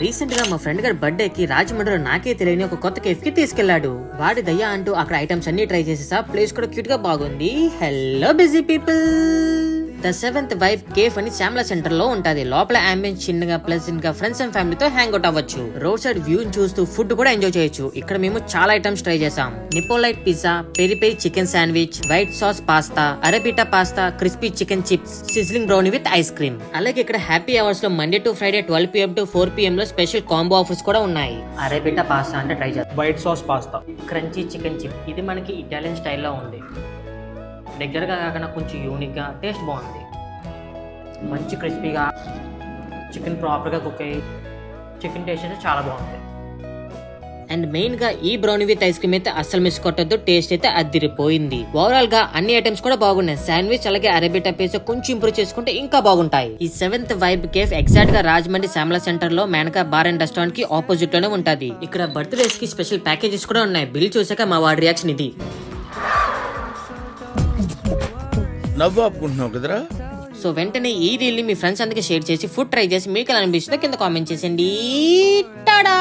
Recent గా మా friend గారి బర్త్డే కి రాజమండ్రిలో నాకే తెలియని ఒక కొత్త కేఫ్ కి తీసుకెళ్లాడు. వాడి దయ్యా అంటూ అక్కడ ఐటమ్స్ అన్ని ట్రై చేసేసా. ప్లేస్ కూడా క్యూట్ గా బాగుంది. Hello busy people, the seventh vibe cafe అని శ్యామల సెంటర్ లో ఉంటది. లోపల అంబియన్స్ చిన్నగా ప్లెజెంట్ గా ఫ్రెండ్స్ అండ్ ఫ్యామిలీతో హ్యాంగ్ అవుట్ అవ్వచ్చు. రోడ్ సైడ్ వ్యూ చూస్తూ ఫుడ్ కూడా ఎంజాయ్ చేయొచ్చు. ఇక్కడ మేము చాలా ఐటమ్స్ ట్రై చేసాం. Neapolitan pizza, peri peri chicken sandwich, white sauce pasta, arrabbiata pasta, crispy chicken chips, sizzling brownie with ice cream. అలాగే ఇక్కడ హ్యాపీ అవర్స్ లో Monday to Friday 12 PM to 4 PM లో స్పెషల్ కాంబో ఆఫర్స్ కూడా ఉన్నాయి. Arrabbiata pasta అంటే try చేద్దాం. White sauce pasta, crunchy chicken chip, ఇది మనకి ఇటాలియన్ స్టైల్లో ఉంది. దగ్గరగా కాకుండా కొంచెం యూనిక్ గా, టేస్ట్ బాగుంది. మంచి క్రిస్పీగా చికెన్ ప్రాపర్గా కుక్ అయ్యి చికెన్ టేస్ట్ అయితే చాలా బాగుంది. అండ్ మెయిన్ గా ఈ బ్రౌనీ విత్ ఐస్ క్రీమ్ అయితే అస్సలు మిస్ కొట్టద్దు. టేస్ట్ అయితే అదిరిపోయింది. ఓవరాల్ గా అన్ని ఐటమ్స్ కూడా బాగున్నాయి. శాండ్విచ్ అలాగే అరబిటా పేస్ట్ కొంచెం ఇంప్రూవ్ చేసుకుంటే ఇంకా బాగుంటాయి. ఈ సెవెంత్ వైబ్ కేఫ్ ఎగ్జాక్ట్ గా రాజమండ్రి శ్యామల సెంటర్ లో మేనకా బార్ అండ్ రెస్టారెంట్ కి ఆపోజిట్ లోనే ఉంటది. ఇక్కడ బర్త్డేస్ కి స్పెషల్ ప్యాకేజెస్ కూడా ఉన్నాయి. బిల్ చూసాక మా వాడి రియాక్షన్ ఇది. నవ్వు ఆపుకుంటున్నావు కదరా. సో వెంటనే ఈ రీల్ ని మీ ఫ్రెండ్స్ అందరికి షేర్ చేసి ఫుడ్ ట్రై చేసి మీకు ఎలా అనిపిస్తుందో కింద కామెంట్ చేసేయండి. టాడా.